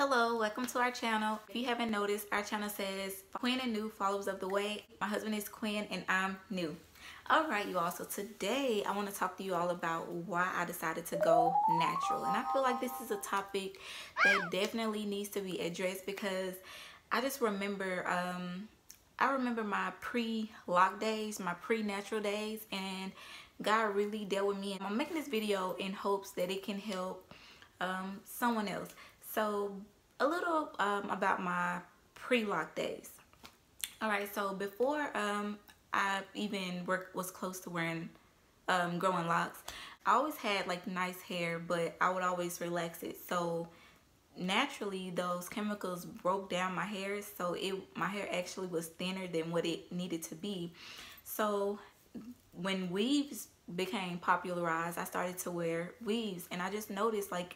Hello, welcome to our channel. If you haven't noticed, our channel says Quinn and New, followers of the way. My husband is Quinn and I'm New. All right, you all. So today I want to talk to you all about why I decided to go natural. And I feel like this is a topic that definitely needs to be addressed because I just remember, I remember my pre-lock days, my pre-natural days, and God really dealt with me. And I'm making this video in hopes that it can help someone else. So a little about my pre-lock days. All right, so before I even was close to wearing growing locks, I always had like nice hair, but I would always relax it. So naturally those chemicals broke down my hair, so my hair actually was thinner than what it needed to be. So when weaves became popularized, I started to wear weaves, and I just noticed like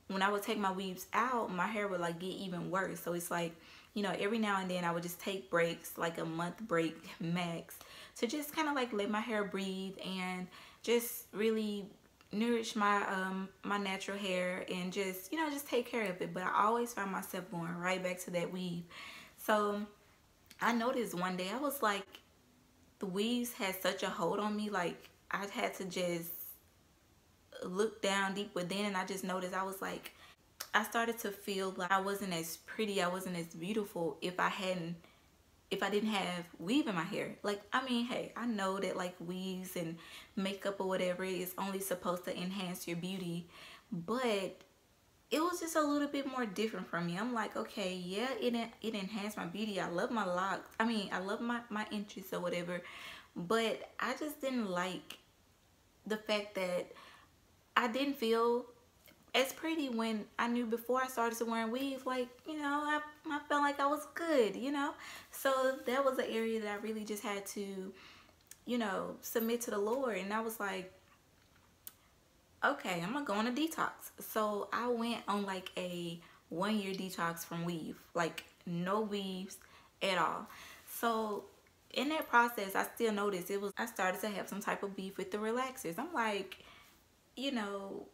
when I would take my weaves out, my hair would like get even worse. So it's like, you know, every now and then I would just take breaks, like a month break max, to just kind of like let my hair breathe and just really nourish my my natural hair and just, you know, just take care of it. But I always found myself going right back to that weave. So I noticed one day I was like, the weaves had such a hold on me, like I had to just look down deep within, and I just noticed I was like, I started to feel like I wasn't as pretty, I wasn't as beautiful if I didn't have weave in my hair. Like, I mean, hey, I know that like weaves and makeup or whatever is only supposed to enhance your beauty, but it was just a little bit more different for me. I'm like, okay, yeah, it enhanced my beauty. I love my locks. I mean, I love my interests or whatever, but I just didn't like the fact that I didn't feel as pretty when I knew before I started to wearing weave. Like, you know, I felt like I was good, you know. So that was an area that I really just had to, you know, submit to the Lord. And I was like, okay, I'm gonna go on a detox. So I went on like a 1-year detox from weave, like no weaves at all. So in that process, I still noticed I started to have some type of beef with the relaxers. I'm like, you know,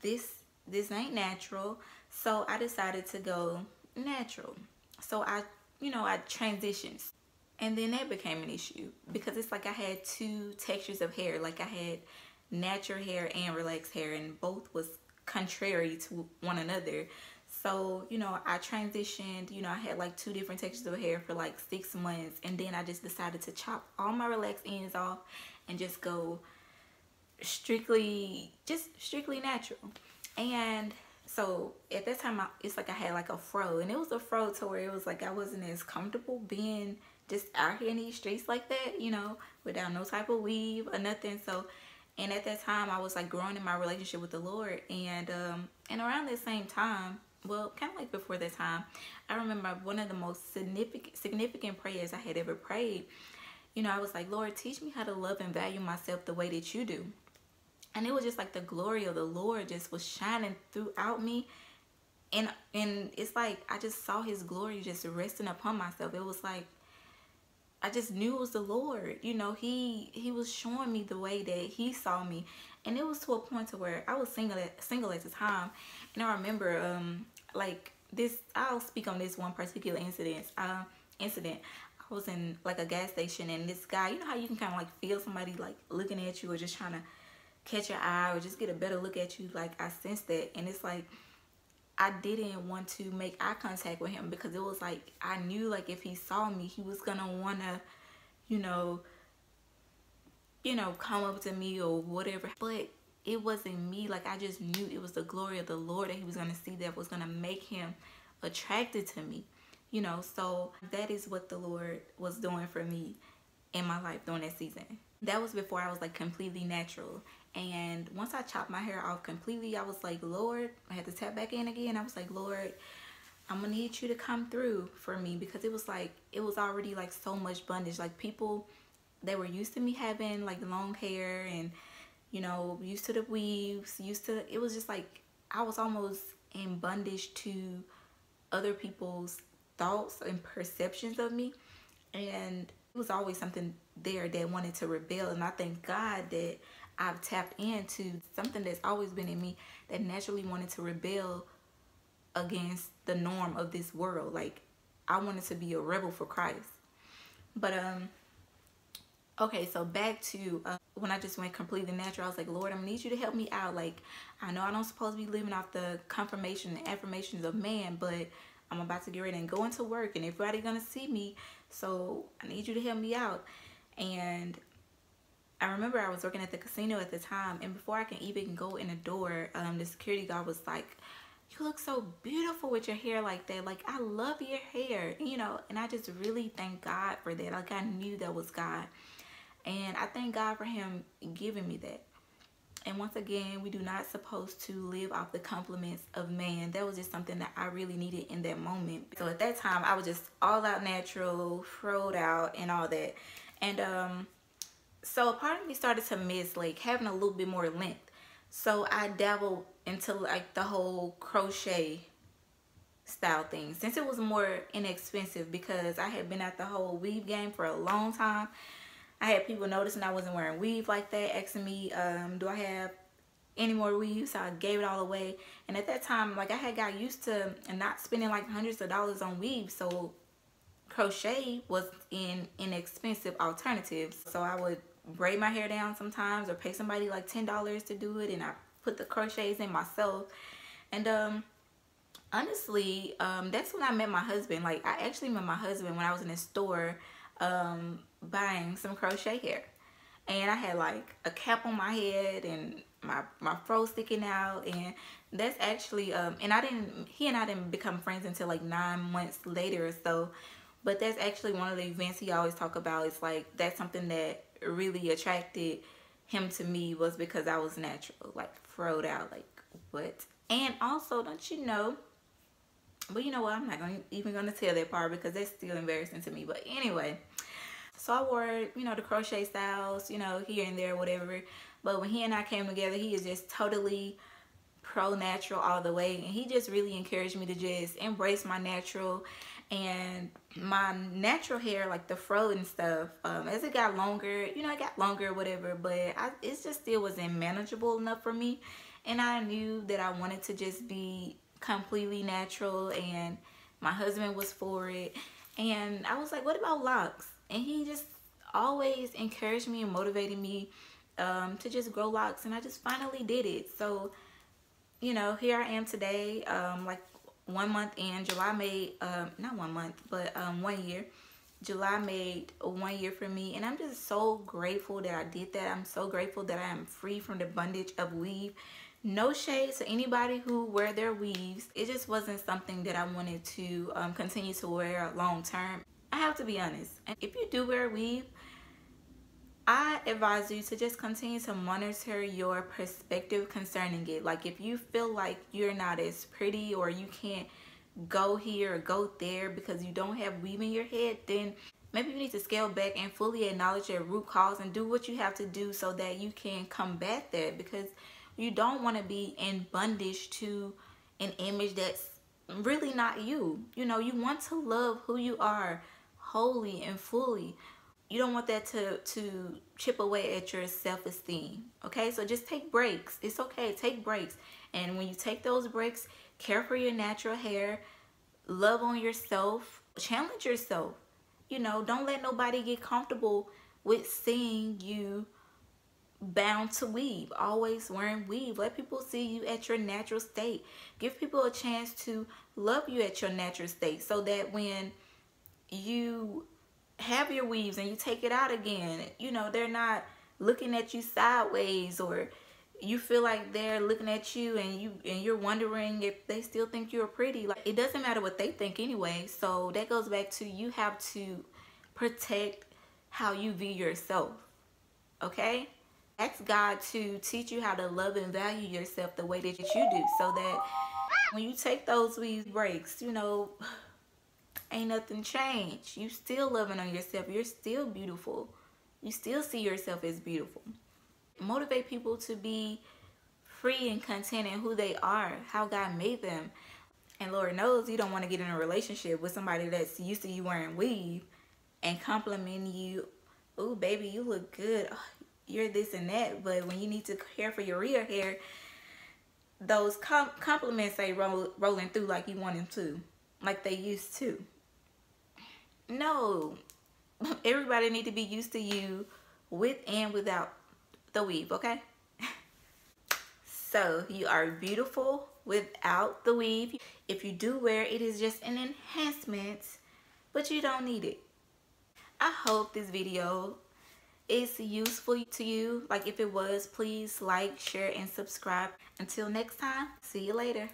this ain't natural. So I decided to go natural. So I transitioned, and then that became an issue because it's like I had two textures of hair. Like I had natural hair and relaxed hair, and both was contrary to one another. So, you know, I transitioned, you know, I had like two different textures of hair for like 6 months, and then I just decided to chop all my relaxed ends off and just go strictly natural. And so at that time it's like I had like a fro, and it was a fro to where it was like I wasn't as comfortable being just out here in these streets like that, you know, without no type of weave or nothing. So, and at that time I was like growing in my relationship with the Lord, and around that same time, well, kind of like before that time, I remember one of the most significant prayers I had ever prayed. You know, I was like, Lord, teach me how to love and value myself the way that you do. And it was just like the glory of the Lord just was shining throughout me, and it's like I just saw his glory just resting upon myself. It was like I just knew it was the Lord. You know, he was showing me the way that he saw me. And it was to a point to where I was single at the time. And I remember like this, I'll speak on this one particular incident. I was in like a gas station, and this guy, you know how you can kind of like feel somebody like looking at you or just trying to catch your eye or just get a better look at you. Like I sensed that, and it's like I didn't want to make eye contact with him because it was like I knew like if he saw me, he was gonna wanna, you know, come up to me or whatever. But it wasn't me. Like I just knew it was the glory of the Lord that he was gonna see that was gonna make him attracted to me, you know. So that is what the Lord was doing for me in my life during that season. That was before I was like completely natural. And once I chopped my hair off completely, I was like, Lord, I had to tap back in again. I was like, Lord, I'm gonna need you to come through for me, because it was like it was already like so much bondage. Like people, they were used to me having like long hair and, you know, used to the weaves, it was just like I was almost in bondage to other people's thoughts and perceptions of me. And it was always something there that wanted to rebel. And I thank God that I've tapped into something that's always been in me that naturally wanted to rebel against the norm of this world. Like, I wanted to be a rebel for Christ. But okay, so back to when I just went completely natural. I was like, Lord, I need you to help me out. Like, I know I don't supposed to be living off the confirmation and affirmations of man, but I'm about to get ready and go into work, and everybody gonna see me, so I need you to help me out. And I remember I was working at the casino at the time, and before I can even go in the door, the security guard was like, you look so beautiful with your hair like that. Like, I love your hair, you know. And I just really thank God for that. Like, I knew that was God. And I thank God for him giving me that. And once again, we do not supposed to live off the compliments of man. That was just something that I really needed in that moment. So at that time, I was just all out natural, froed out, and all that. And so a part of me started to miss like having a little bit more length. So I dabbled into like the whole crochet style thing, since it was more inexpensive, because I had been at the whole weave game for a long time. I had people noticing I wasn't wearing weave like that, asking me, do I have any more weave? So I gave it all away. And at that time, like, I had got used to not spending like hundreds of dollars on weave. So crochet was an inexpensive alternative. So I would braid my hair down sometimes, or pay somebody like $10 to do it, and I put the crochets in myself. And honestly, that's when I met my husband. Like, I actually met my husband when I was in a store buying some crochet hair, and I had like a cap on my head and my fro sticking out. And that's actually and he and I didn't become friends until like 9 months later or so. But that's actually one of the events he always talk about. It's like, that's something that really attracted him to me, was because I was natural, like froed out. Like, what? And also, don't you know, but you know what, I'm not even gonna tell that part, because that's still embarrassing to me. But anyway, so I wore, you know, the crochet styles, you know, here and there, whatever. But when he and I came together, he is just totally pro natural all the way. And he just really encouraged me to just embrace my natural. And my natural hair, like the fro and stuff, as it got longer, you know, it got longer or whatever, but it just still wasn't manageable enough for me. And I knew that I wanted to just be completely natural, and my husband was for it. And I was like, what about locks? And he just always encouraged me and motivated me to just grow locks, and I just finally did it. So, you know, here I am today, like 1 month in. July made not 1 month, but 1 year. July made 1 year for me, and I'm just so grateful that I did that. I'm so grateful that I am free from the bondage of weave. No shade to anybody who wear their weaves. It just wasn't something that I wanted to continue to wear long term. I have to be honest. And if you do wear a weave, I advise you to just continue to monitor your perspective concerning it. Like, if you feel like you're not as pretty, or you can't go here or go there because you don't have weave in your head, then maybe you need to scale back and fully acknowledge your root cause and do what you have to do so that you can combat that, because you don't want to be in bondage to an image that's really not you. You know, you want to love who you are wholly and fully. You don't want that to chip away at your self-esteem. Okay, so just take breaks. It's okay, take breaks. And when you take those breaks, care for your natural hair, love on yourself, challenge yourself. You know, don't let nobody get comfortable with seeing you bound to weave, always wearing weave. Let people see you at your natural state. Give people a chance to love you at your natural state, so that when you have your weaves and you take it out again, you know, they're not looking at you sideways, or you feel like they're looking at you and you're wondering if they still think you're pretty. Like, it doesn't matter what they think anyway. So that goes back to, you have to protect how you view yourself. Okay, ask God to teach you how to love and value yourself the way that you do, so that when you take those weave breaks, you know, ain't nothing changed. You still loving on yourself. You're still beautiful. You still see yourself as beautiful. Motivate people to be free and content in who they are, how God made them. And Lord knows you don't want to get in a relationship with somebody that's used to you wearing weave and complimenting you. Oh, baby, you look good. Oh, you're this and that. But when you need to care for your real hair, those compliments ain't rolling through like you want them to, like they used to. No, everybody need to be used to you with and without the weave, okay? So you are beautiful without the weave. If you do wear it, it is just an enhancement, but you don't need it. I hope this video is useful to you. Like, if it was, please like, share, and subscribe. Until next time, see you later.